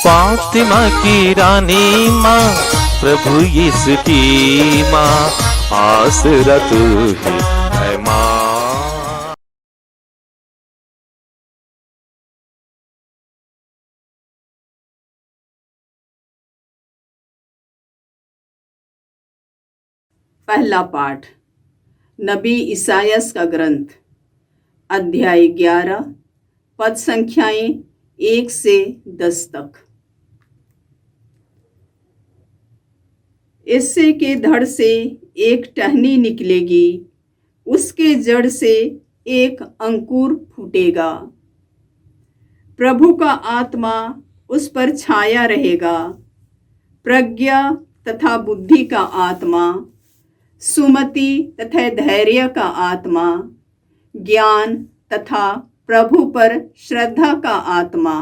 फातिमा की रानी माँ, प्रभु यीशु की माँ, आसरा तू ही है माँ। पहला पाठ नबी ईसायास का ग्रंथ, अध्याय 11, पद संख्याएं 1 से 10 तक। इससे के धड़ से एक टहनी निकलेगी, उसके जड़ से एक अंकुर फूटेगा। प्रभु का आत्मा उस पर छाया रहेगा, प्रज्ञा तथा बुद्धि का आत्मा, सुमति तथा धैर्य का आत्मा, ज्ञान तथा प्रभु पर श्रद्धा का आत्मा।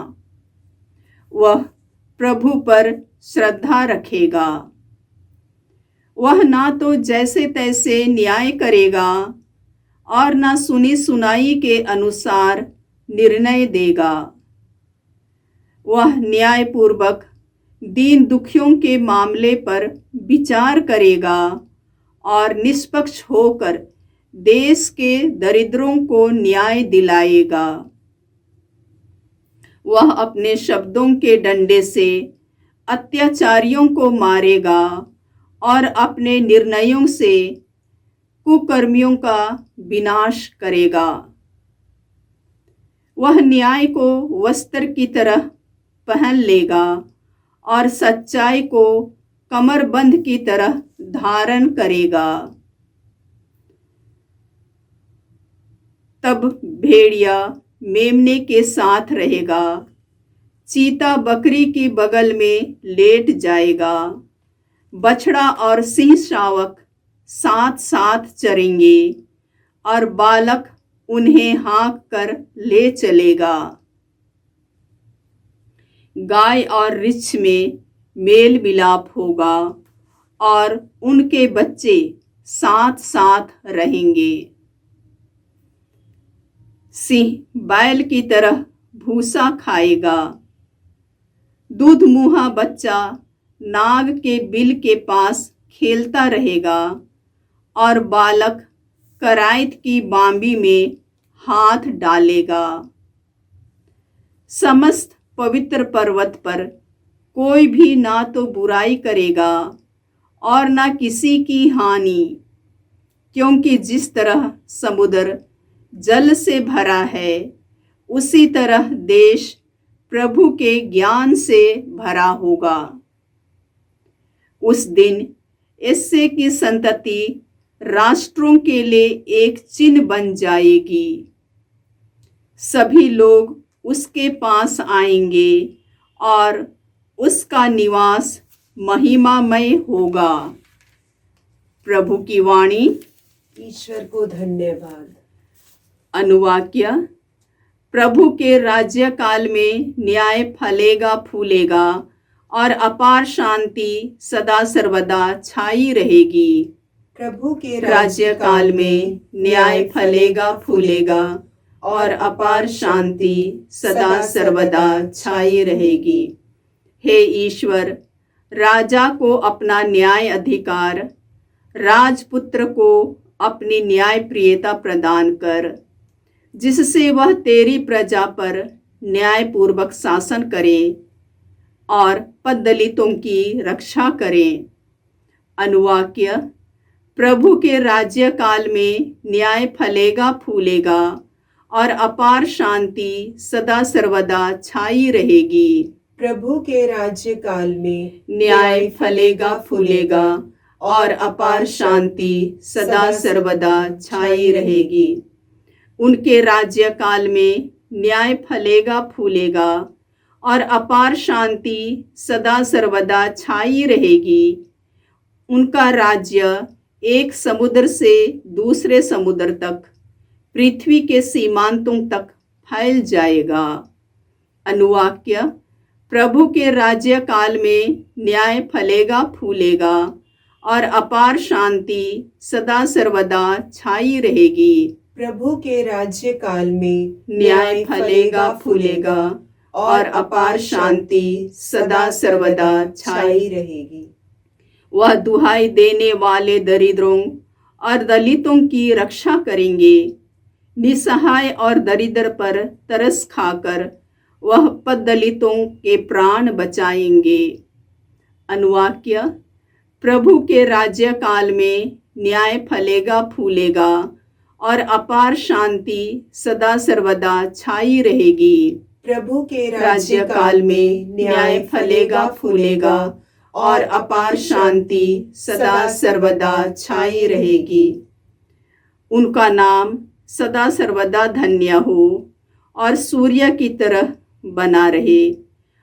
वह प्रभु पर श्रद्धा रखेगा। वह ना तो जैसे तैसे न्याय करेगा और ना सुनी सुनाई के अनुसार निर्णय देगा। वह न्यायपूर्वक दीन दुखियों के मामले पर विचार करेगा और निष्पक्ष होकर देश के दरिद्रों को न्याय दिलाएगा। वह अपने शब्दों के डंडे से अत्याचारियों को मारेगा और अपने निर्णयों से कुकर्मियों का विनाश करेगा। वह न्याय को वस्त्र की तरह पहन लेगा और सच्चाई को कमरबंद की तरह धारण करेगा। तब भेड़िया मेमने के साथ रहेगा, चीता बकरी की बगल में लेट जाएगा, बछड़ा और सिंह शावक साथ साथ चरेंगे और बालक उन्हें हाँक कर ले चलेगा। गाय और रिछ में मेल मिलाप होगा और उनके बच्चे साथ साथ रहेंगे। सिंह बैल की तरह भूसा खाएगा, दूध मुहा बच्चा नाग के बिल के पास खेलता रहेगा और बालक कराइत की बांबी में हाथ डालेगा। समस्त पवित्र पर्वत पर कोई भी ना तो बुराई करेगा और ना किसी की हानि, क्योंकि जिस तरह समुद्र जल से भरा है, उसी तरह देश प्रभु के ज्ञान से भरा होगा। उस दिन इससे की संतति राष्ट्रों के लिए एक चिन्ह बन जाएगी। सभी लोग उसके पास आएंगे और उसका निवास महिमामय होगा। प्रभु की वाणी। ईश्वर को धन्यवाद। अनुवाक्य। प्रभु के राज्य काल में न्याय फलेगा फूलेगा और अपार शांति सदा सर्वदा छाई रहेगी। प्रभु के राज्य काल में न्याय फलेगा फूलेगा और अपार शांति सदा सर्वदा छाई रहेगी। हे ईश्वर, राजा को अपना न्याय अधिकार, राजपुत्र को अपनी न्याय प्रियता प्रदान कर, जिससे वह तेरी प्रजा पर न्यायपूर्वक शासन करे और पददलितों की रक्षा करें। अनुवाक्य। प्रभु के राज्य काल में न्याय फलेगा फूलेगा और अपार शांति सदा सर्वदा छाई रहेगी। प्रभु के राज्य काल में न्याय फलेगा फूलेगा और अपार शांति सदा सर्वदा छाई रहेगी। उनके राज्य काल में न्याय फलेगा फूलेगा और अपार शांति सदा सर्वदा छाई रहेगी। उनका राज्य एक समुद्र से दूसरे समुद्र तक, पृथ्वी के सीमांतों तक फैल जाएगा। अनुवाक्य। प्रभु के राज्य काल में न्याय फलेगा फूलेगा और अपार शांति सदा सर्वदा छाई रहेगी। प्रभु के राज्य काल में न्याय फलेगा फूलेगा और अपार शांति सदा सर्वदा छाई रहेगी। वह दुहाई देने वाले दरिद्रों और दलितों की रक्षा करेंगे। निसहाय और दरिद्र पर तरस खाकर वह दलितों के प्राण बचाएंगे। अनुवाक्य: प्रभु के राज्य काल में न्याय फलेगा फूलेगा और अपार शांति सदा सर्वदा छाई रहेगी। प्रभु के राज्य काल में न्याय फलेगा फूलेगा और अपार शांति सदा सर्वदा छाई रहेगी। उनका नाम सदा सर्वदा धन्य हो और सूर्य की तरह बना रहे।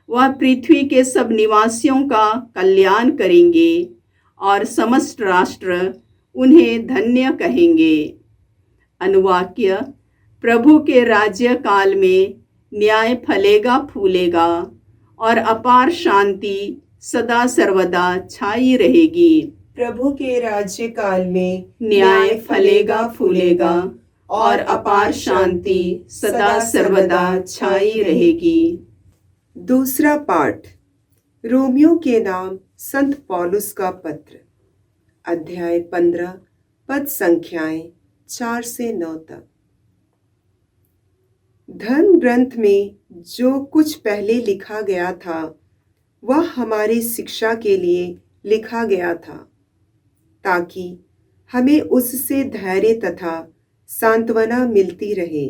वह पृथ्वी के सब निवासियों का कल्याण करेंगे और समस्त राष्ट्र उन्हें धन्य कहेंगे। अनुवाक्य: प्रभु के राज्य काल में न्याय फलेगा फूलेगा और अपार शांति सदा सर्वदा छाई रहेगी। प्रभु के राज्य काल में न्याय फलेगा फूलेगा और अपार शांति सदा सर्वदा छाई रहेगी। दूसरा पाठ रोमियो के नाम संत पौलुस का पत्र, अध्याय 15, पद संख्याएं 4 से 9 तक। धर्म ग्रंथ में जो कुछ पहले लिखा गया था वह हमारी शिक्षा के लिए लिखा गया था, ताकि हमें उससे धैर्य तथा सांत्वना मिलती रहे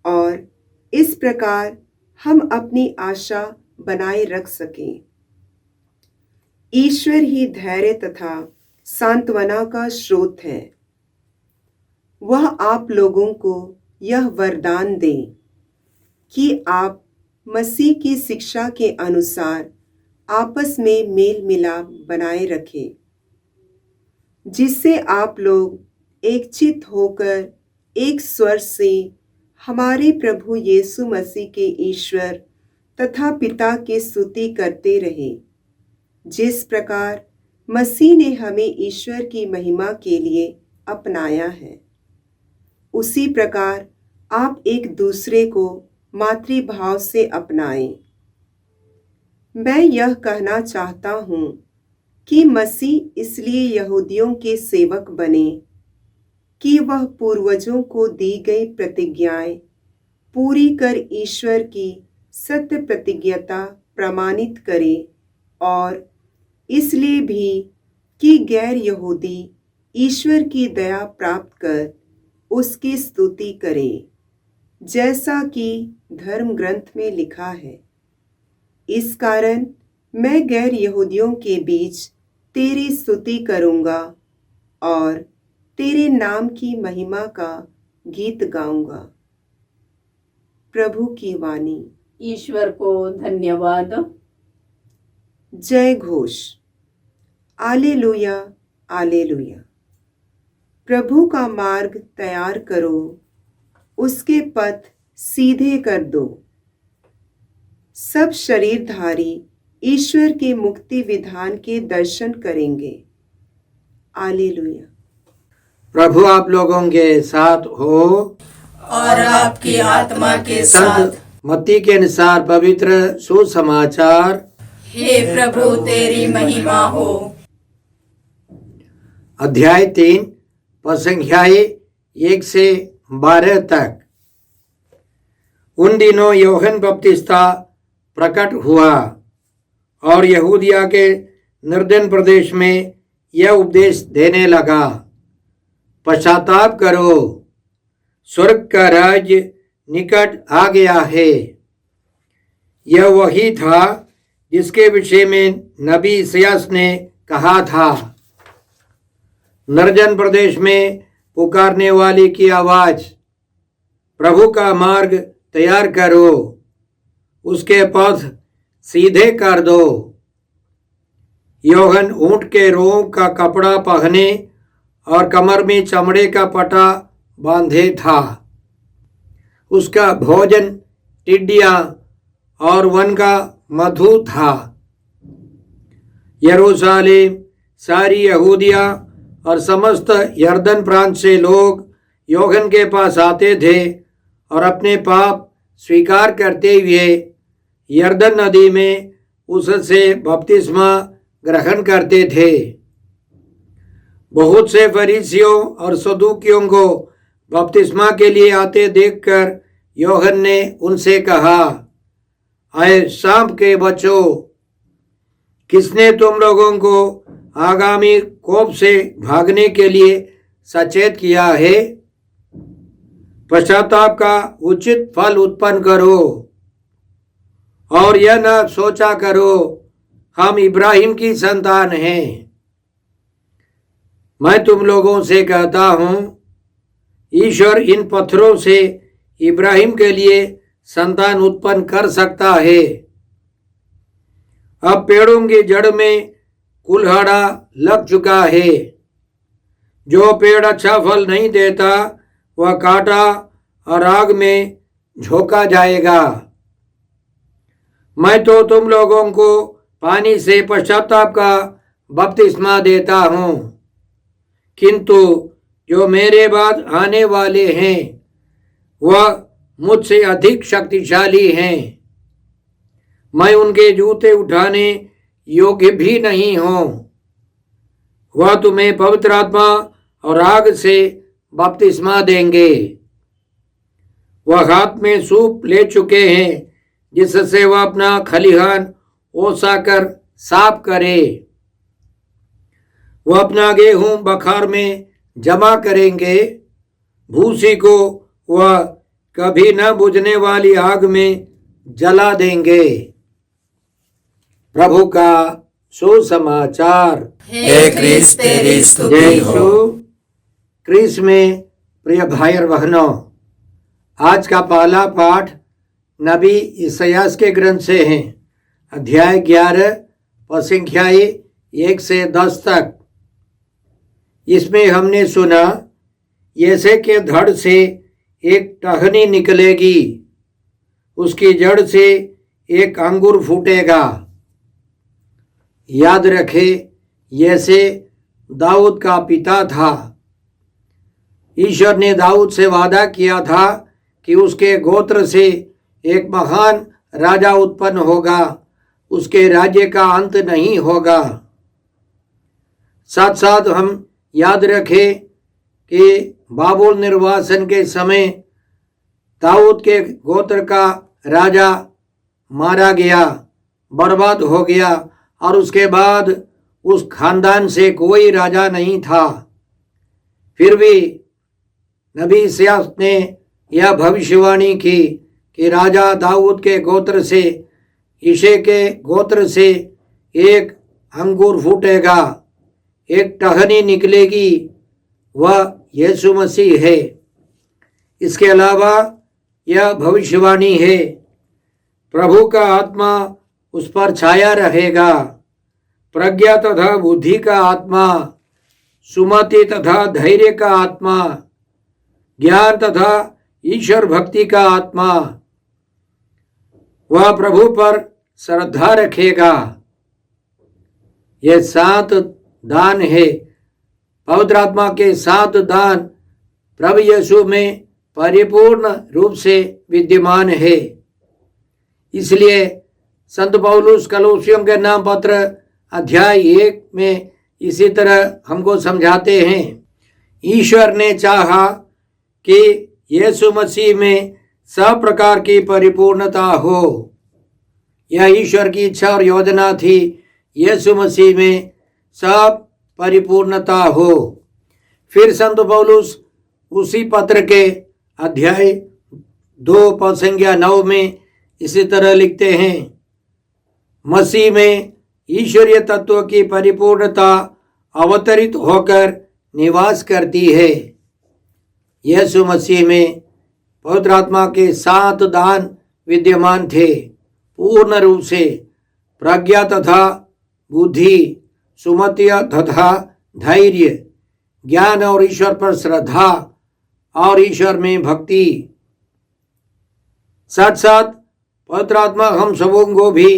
और इस प्रकार हम अपनी आशा बनाए रख सकें। ईश्वर ही धैर्य तथा सांत्वना का स्रोत है। वह आप लोगों को यह वरदान दे कि आप मसीह की शिक्षा के अनुसार आपस में मेल मिलाप बनाए रखें, जिससे आप लोग एकचित्त होकर एक स्वर से हमारे प्रभु यीशु मसीह के ईश्वर तथा पिता की स्तुति करते रहे। जिस प्रकार मसीह ने हमें ईश्वर की महिमा के लिए अपनाया है, उसी प्रकार आप एक दूसरे को मातृभाव से अपनाएं। मैं यह कहना चाहता हूँ कि मसीह इसलिए यहूदियों के सेवक बने कि वह पूर्वजों को दी गई प्रतिज्ञाएं पूरी कर ईश्वर की सत्य प्रतिज्ञता प्रमाणित करे, और इसलिए भी कि गैर यहूदी ईश्वर की दया प्राप्त कर उसकी स्तुति करे, जैसा कि धर्म ग्रंथ में लिखा है। इस कारण मैं गैर यहूदियों के बीच तेरी स्तुति करूँगा और तेरे नाम की महिमा का गीत गाऊंगा। प्रभु की वाणी। ईश्वर को धन्यवाद। जय घोष। आलेलुया आलेलुया। प्रभु का मार्ग तैयार करो, उसके पथ सीधे कर दो। सब शरीरधारी ईश्वर के मुक्ति विधान के दर्शन करेंगे। आलेलुया। प्रभु आप लोगों के साथ हो और आपकी आत्मा के साथ। संत मत्ती के अनुसार पवित्र सुसमाचार। हे प्रभु तेरी महिमा हो। अध्याय 3 पद संख्याएं 1 से 12 तक। उन दिनों यूहन्ना बपतिस्ता प्रकट हुआ और यहूदिया के निर्जन प्रदेश में यह उपदेश देने लगा, पश्चाताप करो, स्वर्ग का राज्य निकट आ गया है। यह वही था जिसके विषय में नबी इसायास ने कहा था, निर्जन प्रदेश में पुकारने वाले की आवाज, प्रभु का मार्ग तैयार करो, उसके पथ सीधे कर दो। यूहन्ना ऊंट के रों का कपड़ा पहने और कमर में चमड़े का पटा बांधे था। उसका भोजन टिड्डियां और वन का मधु था। यरूशलेम, सारी यहूदिया और समस्त यरदन प्रांत से लोग यूहन्ना के पास आते थे और अपने पाप स्वीकार करते हुए यरदन नदी में उससे बपतिस्मा ग्रहण करते थे। बहुत से फरीसियों और सदूकियों को बपतिस्मा के लिए आते देखकर यूहन्ना ने उनसे कहा, आए सांप के बच्चों, किसने तुम लोगों को आगामी कोप से भागने के लिए सचेत किया है? पश्चाताप का उचित फल उत्पन्न करो और यह न सोचा करो हम इब्राहिम की संतान हैं। मैं तुम लोगों से कहता हूं, ईश्वर इन पत्थरों से इब्राहिम के लिए संतान उत्पन्न कर सकता है। अब पेड़ों की जड़ में कुल्हाड़ा लग चुका है। जो पेड़ अच्छा फल नहीं देता वह काटा और आग में झोंका जाएगा। मैं तो तुम लोगों को पानी से पश्चाताप का बपतिस्मा देता हूं, किंतु जो मेरे बाद आने वाले हैं वह मुझसे अधिक शक्तिशाली हैं। मैं उनके जूते उठाने योग्य भी नहीं हूं। वह तुम्हें पवित्र आत्मा और आग से बपतिस्मा देंगे। वह हाथ में सूप ले चुके हैं जिससे वह अपना खलिहान ओसाकर साफ करे। वह अपना गेहूं बखार में जमा करेंगे। भूसी को वह कभी न बुझने वाली आग में जला देंगे। प्रभु का सुसमाचार। हे क्रिस्त तेरी स्तुति हो। क्रिस्त में प्रिय भाई और बहनों, आज का पहला पाठ नबी इसायास के ग्रंथ से है, अध्याय 11 पद संख्या 1 से 10 तक। इसमें हमने सुना, यसे के धड़ से एक टहनी निकलेगी, उसकी जड़ से एक अंगूर फूटेगा। याद रखे, यसे दाऊद का पिता था। ईश्वर ने दाऊद से वादा किया था कि उसके गोत्र से एक महान राजा उत्पन्न होगा, उसके राज्य का अंत नहीं होगा। साथ साथ हम याद रखें कि बाबुल निर्वासन के समय दाऊद के गोत्र का राजा मारा गया, बर्बाद हो गया, और उसके बाद उस खानदान से कोई राजा नहीं था। फिर भी नबी इसायास ने यह भविष्यवाणी की कि राजा दाऊद के गोत्र से, यिशै के गोत्र से एक अंगूर फूटेगा, एक टहनी निकलेगी, वह यीशु मसीह है। इसके अलावा यह भविष्यवाणी है, प्रभु का आत्मा उस पर छाया रहेगा। प्रज्ञा तथा बुद्धि का आत्मा, सुमति तथा धैर्य का आत्मा, ज्ञान तथा ईश्वर भक्ति का आत्मा, वह प्रभु पर श्रद्धा रखेगा। यह 7 दान है। पवित्र आत्मा के 7 दान प्रभु यीशु में परिपूर्ण रूप से विद्यमान है। इसलिए संत पौलुस कलोसियों के नाम पत्र अध्याय 1 में इसी तरह हमको समझाते हैं, ईश्वर ने चाहा कि यीशु मसीह में सब प्रकार की परिपूर्णता हो। यह ईश्वर की इच्छा और योजना थी, यीशु मसीह में सब परिपूर्णता हो। फिर संत पौलुस उसी पत्र के अध्याय 2 पद संख्या 9 में इसी तरह लिखते हैं, मसीह में ईश्वरीय तत्व की परिपूर्णता अवतरित होकर निवास करती है। यीशु मसीह में पवित्र आत्मा के 7 दान विद्यमान थे, पूर्ण रूप से प्रज्ञा तथा बुद्धि, सुमति तथा धैर्य, ज्ञान और ईश्वर पर श्रद्धा और ईश्वर में भक्ति। साथ साथ पवित्र आत्मा हम सबों को भी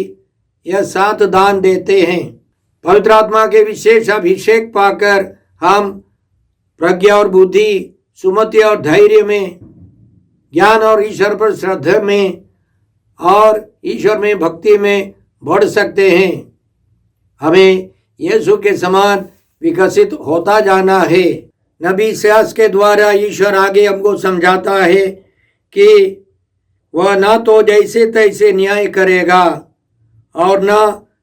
यह 7 दान देते हैं। पवित्र आत्मा के विशेष अभिषेक पाकर हम प्रज्ञा और बुद्धि, सुमति और धैर्य में, ज्ञान और ईश्वर पर श्रद्धा में और ईश्वर में भक्ति में बढ़ सकते हैं। हमें यीशु के समान विकसित होता जाना है। नबी इसायाह के द्वारा ईश्वर आगे हमको समझाता है कि वह ना तो जैसे तैसे न्याय करेगा और ना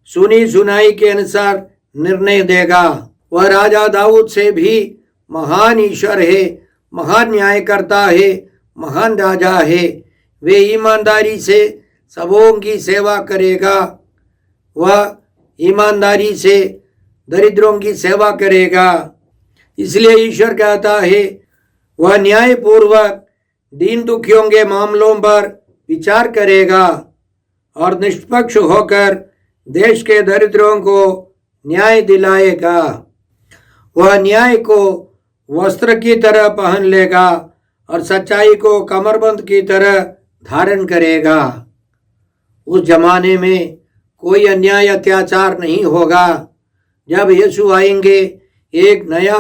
सुनी सुनाई के अनुसार निर्णय देगा। वह राजा दाऊद से भी महान ईश्वर है, महान न्यायकर्ता है, महान राजा है। वे ईमानदारी से सबों की सेवा करेगा। वह ईमानदारी से दरिद्रों की सेवा करेगा। इसलिए ईश्वर कहता है वह न्यायपूर्वक दीन दुखियों के मामलों पर विचार करेगा और निष्पक्ष होकर देश के दरिद्रों को न्याय दिलाएगा। वह न्याय को वस्त्र की तरह पहन लेगा और सच्चाई को कमरबंद की तरह धारण करेगा। उस जमाने में कोई अन्याय अत्याचार नहीं होगा। जब यीशु आएंगे एक नया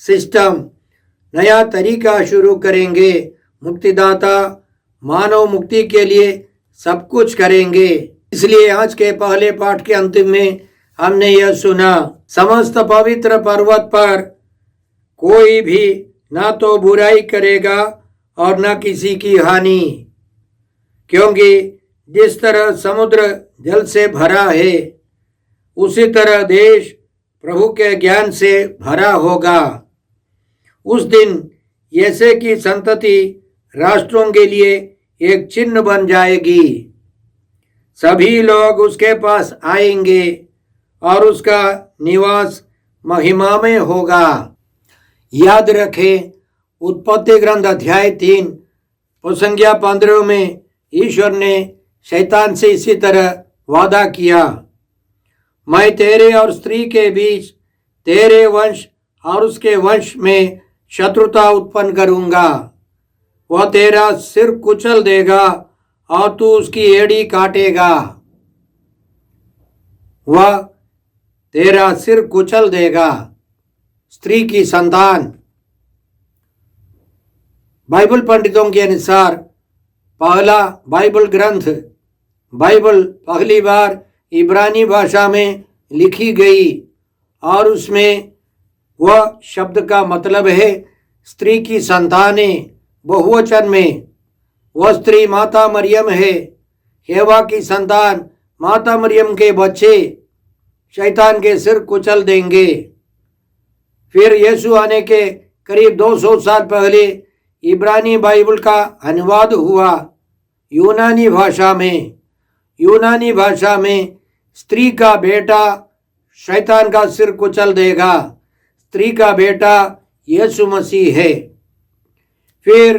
सिस्टम, नया तरीका शुरू करेंगे। मुक्तिदाता मानव मुक्ति के लिए सब कुछ करेंगे। इसलिए आज के पहले पाठ के अंतिम में हमने यह सुना, समस्त पवित्र पर्वत पर कोई भी ना तो बुराई करेगा और ना किसी की हानि, क्योंकि जिस तरह समुद्र जल से भरा है उसी तरह देश प्रभु के ज्ञान से भरा होगा। उस दिन यीशु की संतति राष्ट्रों के लिए एक चिन्ह बन जाएगी। सभी लोग उसके पास आएंगे और उसका निवास महिमा में होगा। याद रखें, उत्पत्ति ग्रंथ अध्याय 3 प्रसंज्ञा 15 में ईश्वर ने शैतान से इसी तरह वादा किया, मैं तेरे और स्त्री के बीच, तेरे वंश और उसके वंश में शत्रुता उत्पन्न करूंगा। वह तेरा सिर कुचल देगा और तू उसकी एड़ी काटेगा। वह तेरा सिर कुचल देगा। स्त्री की संतान। बाइबल पंडितों के अनुसार पहला बाइबल ग्रंथ, बाइबल पहली बार इब्रानी भाषा में लिखी गई और उसमें वह शब्द का मतलब है स्त्री की संतानें। बहुवचन में वह स्त्री माता मरियम है। हेवा की संतान माता मरियम के बच्चे शैतान के सिर कुचल देंगे। फिर यीशु आने के करीब 200 साल पहले इब्रानी बाइबल का अनुवाद हुआ यूनानी भाषा में। यूनानी भाषा में स्त्री का बेटा शैतान का सिर कुचल देगा। स्त्री का बेटा यीशु मसीह है। फिर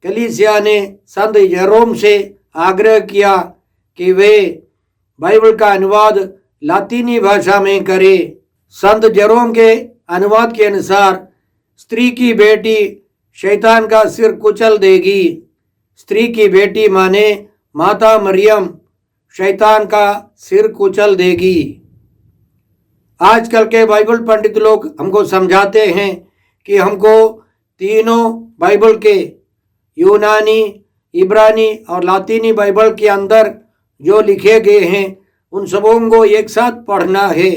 कलीसिया ने संत जेरोम से आग्रह किया कि वे बाइबल का अनुवाद लातीनी भाषा में करें। संत जेरोम के अनुवाद के अनुसार स्त्री की बेटी शैतान का सिर कुचल देगी। स्त्री की बेटी माने माता मरियम शैतान का सिर कुचल देगी। आजकल के बाइबल पंडित लोग हमको समझाते हैं कि हमको तीनों बाइबल के यूनानी, इब्रानी और लातीनी बाइबल के अंदर जो लिखे गए हैं उन सबों को एक साथ पढ़ना है।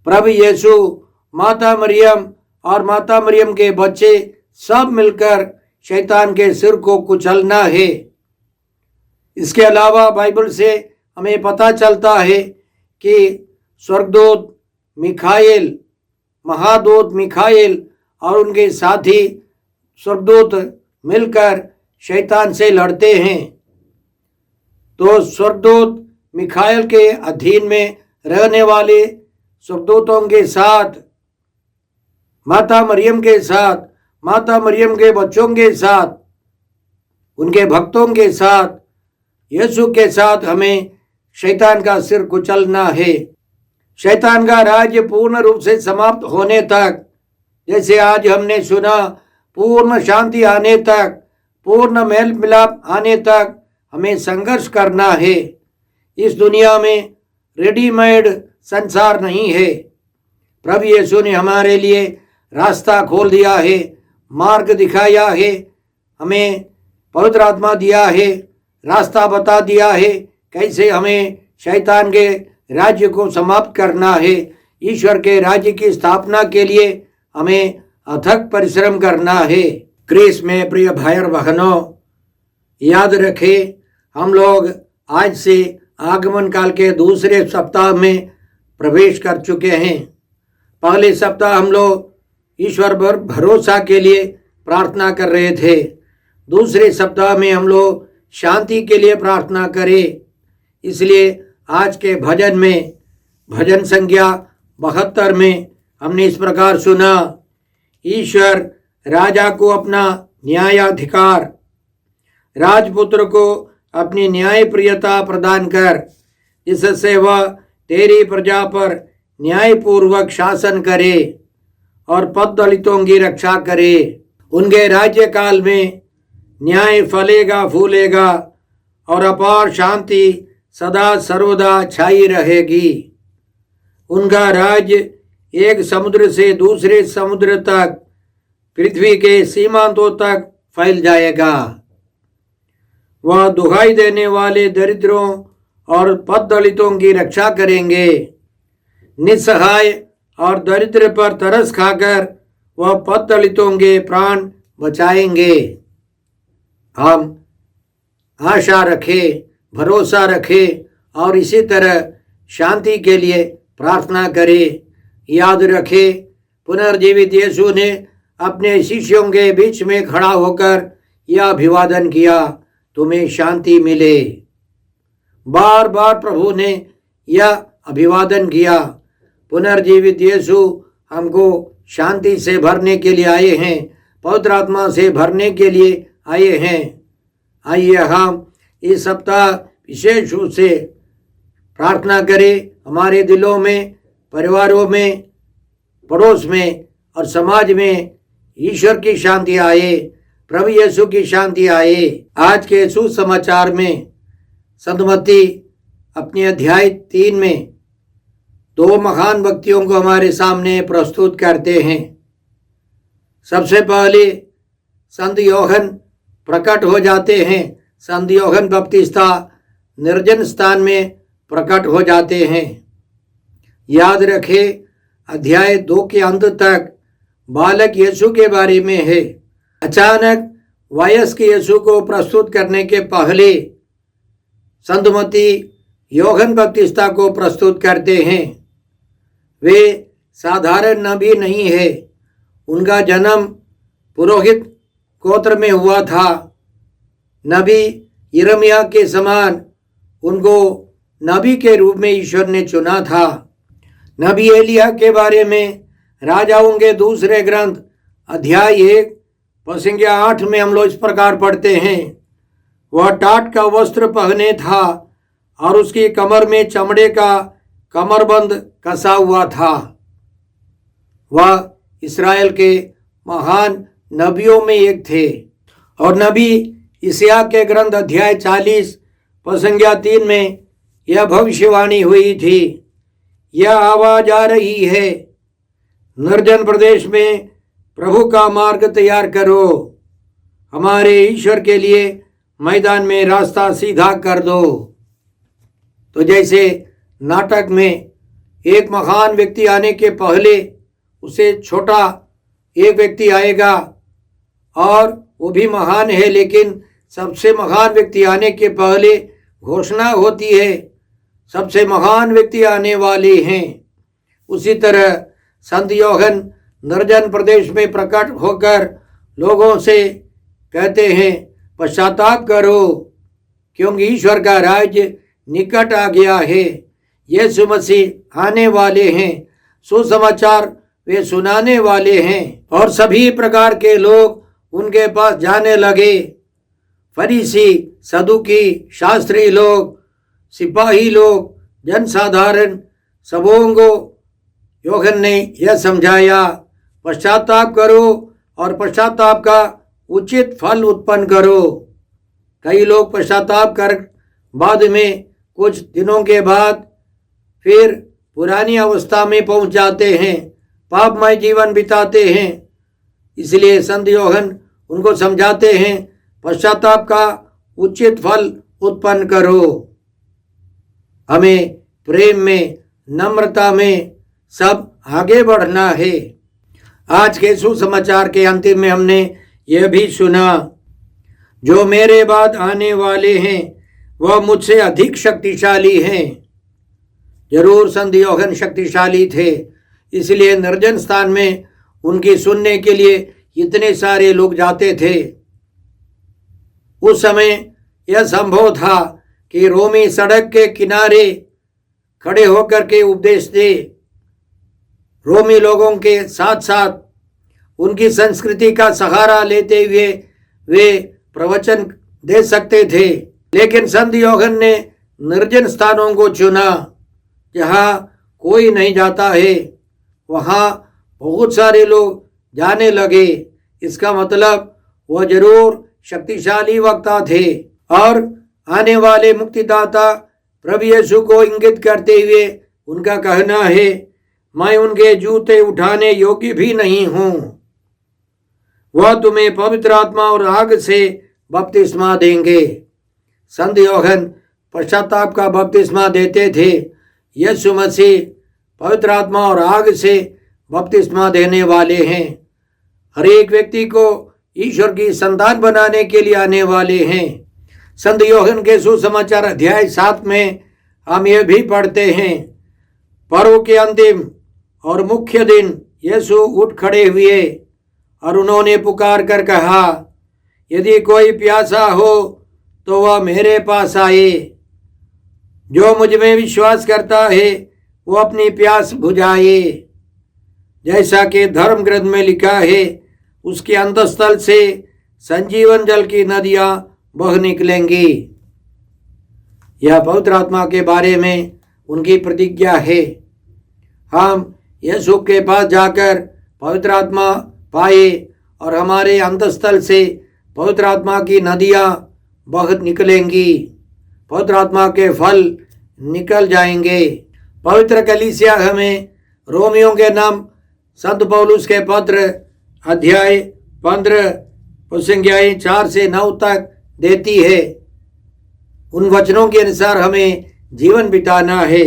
प्रभु यीशु, माता मरियम और माता मरियम के बच्चे सब मिलकर शैतान के सिर को कुचलना है। इसके अलावा बाइबल से हमें पता चलता है कि स्वर्गदूत मिखाएल, महादूत मिखाएल और उनके साथी स्वर्गदूत मिलकर शैतान से लड़ते हैं। तो स्वर्गदूत मिखाएल के अधीन में रहने वाले स्वर्गदूतों के साथ, माता मरियम के साथ, माता मरियम के बच्चों के साथ, उनके भक्तों के साथ, यीशु के साथ हमें शैतान का सिर कुचलना है। शैतान का राज्य पूर्ण रूप से समाप्त होने तक, जैसे आज हमने सुना, पूर्ण शांति आने तक, पूर्ण मेल मिलाप आने तक हमें संघर्ष करना है। इस दुनिया में रेडीमेड संसार नहीं है। प्रभु यीशु ने हमारे लिए रास्ता खोल दिया है, मार्ग दिखाया है। हमें पवित्र आत्मा दिया है, रास्ता बता दिया है कैसे हमें शैतान के राज्य को समाप्त करना है। ईश्वर के राज्य की स्थापना के लिए हमें अथक परिश्रम करना है। क्रिस में प्रिय भाई और बहनों, याद रखें हम लोग आज से आगमन काल के दूसरे सप्ताह में प्रवेश कर चुके हैं। पहले सप्ताह हम लोग ईश्वर पर भरोसा के लिए प्रार्थना कर रहे थे। दूसरे सप्ताह में हम लोग शांति के लिए प्रार्थना करें। इसलिए आज के भजन में, भजन संख्या 72 में हमने इस प्रकार सुना, ईश्वर राजा को अपना न्यायाधिकार, राजपुत्र को अपनी न्याय प्रियता प्रदान कर, जिससे वह तेरी प्रजा पर न्यायपूर्वक शासन करे और पद दलितों की रक्षा करे। उनके राज्य काल में न्याय फलेगा फूलेगा और अपार शांति सदा सर्वदा छाई रहेगी। उनका राज्य एक समुद्र से दूसरे समुद्र तक, पृथ्वी के सीमांतों तक फैल जाएगा। वह दुहाई देने वाले दरिद्रों और पद दलितों की रक्षा करेंगे। निस्सहाय और दरिद्र पर तरस खाकर वह पद दलितों के प्राण बचाएंगे। हम आशा रखें, भरोसा रखें और इसी तरह शांति के लिए प्रार्थना करें। याद रखें, पुनर्जीवित यीशु ने अपने शिष्यों के बीच में खड़ा होकर यह अभिवादन किया, तुम्हें शांति मिले। बार बार प्रभु ने यह अभिवादन किया। पुनर्जीवित यीशु हमको शांति से भरने के लिए आए हैं, पवित्र आत्मा से भरने के लिए आए हैं। आइए हम इस सप्ताह विशेष रूप से प्रार्थना करें, हमारे दिलों में, परिवारों में, पड़ोस में और समाज में ईश्वर की शांति आए, प्रभु यीशु की शांति आए। आज के सुसमाचार में संत मत्ती अपने अध्याय 3 में 2 महान व्यक्तियों को हमारे सामने प्रस्तुत करते हैं। सबसे पहले संत यूहन्ना प्रकट हो जाते हैं। संत यूहन्ना बपतिस्ता निर्जन स्थान में प्रकट हो जाते हैं। याद रखें, अध्याय 2 के अंत तक बालक यीशु के बारे में है। अचानक वयस्क यीशु को प्रस्तुत करने के पहले संत मत्ती यूहन्ना बपतिस्ता को प्रस्तुत करते हैं। वे साधारण नबी नहीं है। उनका जन्म पुरोहित गोत्र में हुआ था। नबी यिर्मयाह के समान उनको नबी के रूप में ईश्वर ने चुना था। नबी एलिय्याह के बारे में राजाओं के दूसरे ग्रंथ अध्याय 1 संख्या 8 में हम लोग इस प्रकार पढ़ते हैं, वह टाट का वस्त्र पहने था और उसकी कमर में चमड़े का कमरबंद कसा हुआ था। वह इस्राएल के महान नबियों में एक थे। और नबी यशायाह के ग्रंथ अध्याय 40 संख्या 3 में यह भविष्यवाणी हुई थी, यह आवाज आ रही है, निर्जन प्रदेश में प्रभु का मार्ग तैयार करो, हमारे ईश्वर के लिए मैदान में रास्ता सीधा कर दो। तो जैसे नाटक में एक महान व्यक्ति आने के पहले उसे छोटा एक व्यक्ति आएगा और वो भी महान है, लेकिन सबसे महान व्यक्ति आने के पहले घोषणा होती है, सबसे महान व्यक्ति आने वाले हैं। उसी तरह संत यूहन्ना निर्जन प्रदेश में प्रकट होकर लोगों से कहते हैं, पश्चाताप करो क्योंकि ईश्वर का राज्य निकट आ गया है। यीशु मसीह आने वाले हैं, सुसमाचार वे सुनाने वाले हैं। और सभी प्रकार के लोग उनके पास जाने लगे। फरीसी, सदुकी, शास्त्री लोग, सिपाही लोग, जनसाधारण, सबों को यूहन्ना ने यह समझाया, पश्चाताप करो और पश्चाताप का उचित फल उत्पन्न करो। कई लोग पश्चाताप कर बाद में कुछ दिनों के बाद फिर पुरानी अवस्था में पहुंच जाते हैं, पापमय जीवन बिताते हैं। इसलिए संत यूहन्ना उनको समझाते हैं, पश्चाताप का उचित फल उत्पन्न करो। हमें प्रेम में, नम्रता में सब आगे बढ़ना है। आज के सुसमाचार के अंतिम में हमने यह भी सुना, जो मेरे बाद आने वाले हैं वह मुझसे अधिक शक्तिशाली हैं। जरूर संत यूहन्ना शक्तिशाली थे, इसलिए निर्जन स्थान में उनकी सुनने के लिए इतने सारे लोग जाते थे। उस समय यह संभव था कि रोमी सड़क के किनारे खड़े होकर के उपदेश दे। रोमी लोगों के साथ साथ उनकी संस्कृति का सहारा लेते हुए वे प्रवचन दे सकते थे, लेकिन संत यूहन्ना ने निर्जन स्थानों को चुना जहाँ कोई नहीं जाता है। वहाँ बहुत सारे लोग जाने लगे। इसका मतलब वह जरूर शक्तिशाली वक्ता थे और आने वाले मुक्तिदाता प्रभु यीशु को इंगित करते हुए उनका कहना है, मैं उनके जूते उठाने योग्य भी नहीं हूँ। वह तुम्हें पवित्र आत्मा और आग से बपतिस्मा देंगे। संत यूहन्ना पश्चाताप का बपतिस्मा देते थे। यीशु मसीह पवित्र आत्मा और आग से बपतिस्मा देने वाले हैं। हर एक व्यक्ति को ईश्वर की संतान बनाने के लिए आने वाले हैं। संत यूहन्ना के सुसमाचार अध्याय 7 में हम यह भी पढ़ते हैं, पर्व के अंतिम और मुख्य दिन यीशु उठ खड़े हुए और उन्होंने पुकार कर कहा, यदि कोई प्यासा हो तो वह मेरे पास आए। जो मुझ में विश्वास करता है वो अपनी प्यास बुझाए। जैसा कि धर्म ग्रंथ में लिखा है, उसके अंतःस्थल से संजीवन जल की नदियां बह निकलेंगी। यह पवित्र आत्मा के बारे में उनकी प्रतिज्ञा है। हम यीशु के पास जाकर पवित्र आत्मा पाए और हमारे अंतःस्थल से पवित्र आत्मा की नदियां बह निकलेंगी। पवित्र आत्मा के फल निकल जाएंगे। पवित्र कलीसिया हमें रोमियों के नाम संत पौलुस के पत्र अध्याय 15 संज्ञाएं 4 से 9 तक देती है। उन वचनों के अनुसार हमें जीवन बिताना है।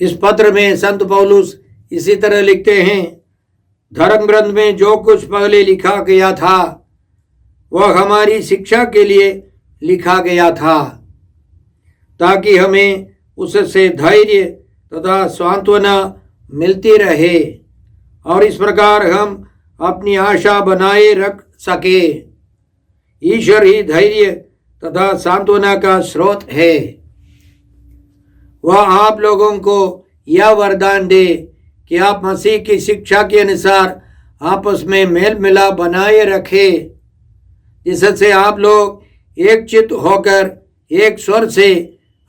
इस पत्र में संत पौलुस इसी तरह लिखते हैं, धर्म ग्रंथ में जो कुछ पहले लिखा गया था वह हमारी शिक्षा के लिए लिखा गया था, ताकि हमें उससे धैर्य तथा सांत्वना मिलती रहे और इस प्रकार हम अपनी आशा बनाए रख सके। ईश्वर ही धैर्य तथा सांत्वना का स्रोत है। वह आप लोगों को यह वरदान दे कि आप मसीह की शिक्षा के अनुसार आपस में मेल मिलाप बनाए रखें, जिससे आप लोग एक चित्त होकर एक स्वर से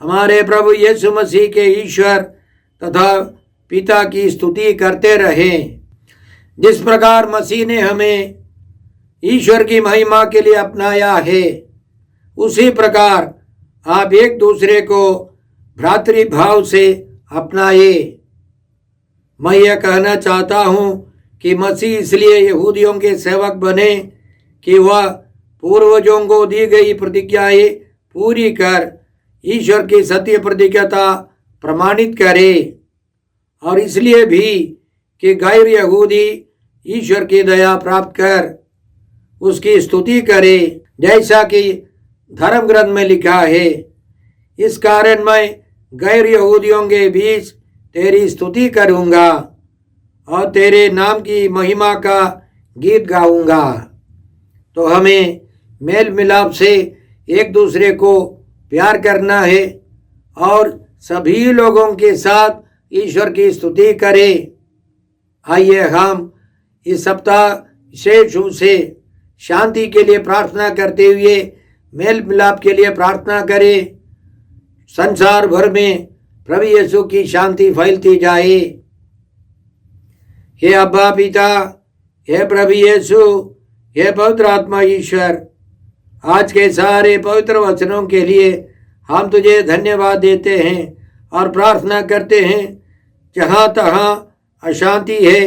हमारे प्रभु यीशु मसीह के ईश्वर तथा पिता की स्तुति करते रहें। जिस प्रकार मसीह ने हमें ईश्वर की महिमा के लिए अपनाया है, उसी प्रकार आप एक दूसरे को भ्रातृभाव से अपनाए। मैं यह कहना चाहता हूँ कि मसीह इसलिए यहूदियों के सेवक बने कि वह पूर्वजों को दी गई प्रतिज्ञाएं पूरी कर ईश्वर की सत्य प्रतिज्ञता प्रमाणित करे, और इसलिए भी कि गैर यहूदी ईश्वर की दया प्राप्त कर उसकी स्तुति करे, जैसा कि धर्म ग्रंथ में लिखा है, इस कारण मैं गैर यहूदियों के बीच तेरी स्तुति करूँगा और तेरे नाम की महिमा का गीत गाऊंगा। तो हमें मेल मिलाप से एक दूसरे को प्यार करना है और सभी लोगों के साथ ईश्वर की स्तुति करें। आइए हम इस सप्ताह विशेष रूप से शांति के लिए प्रार्थना करते हुए मेल मिलाप के लिए प्रार्थना करें। संसार भर में प्रभु यीशु की शांति फैलती जाए। हे अब्बा पिता, हे प्रभु यीशु, हे पवित्र आत्मा ईश्वर, आज के सारे पवित्र वचनों के लिए हम तुझे धन्यवाद देते हैं और प्रार्थना करते हैं। जहाँ तहाँ अशांति है,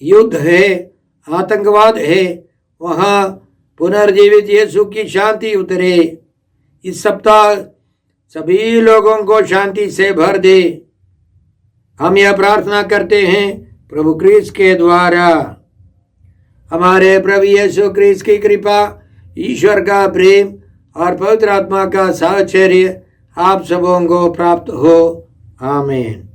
युद्ध है, आतंकवाद है, वहाँ पुनर्जीवित यीशु की शांति उतरे। इस सप्ताह सभी लोगों को शांति से भर दे। हम यह प्रार्थना करते हैं प्रभु क्रिस्त के द्वारा। हमारे प्रभु यीशु क्रिस्त की कृपा, ईश्वर का प्रेम और पवित्र आत्मा का साहचर्य आप सबों को प्राप्त हो। आमीन।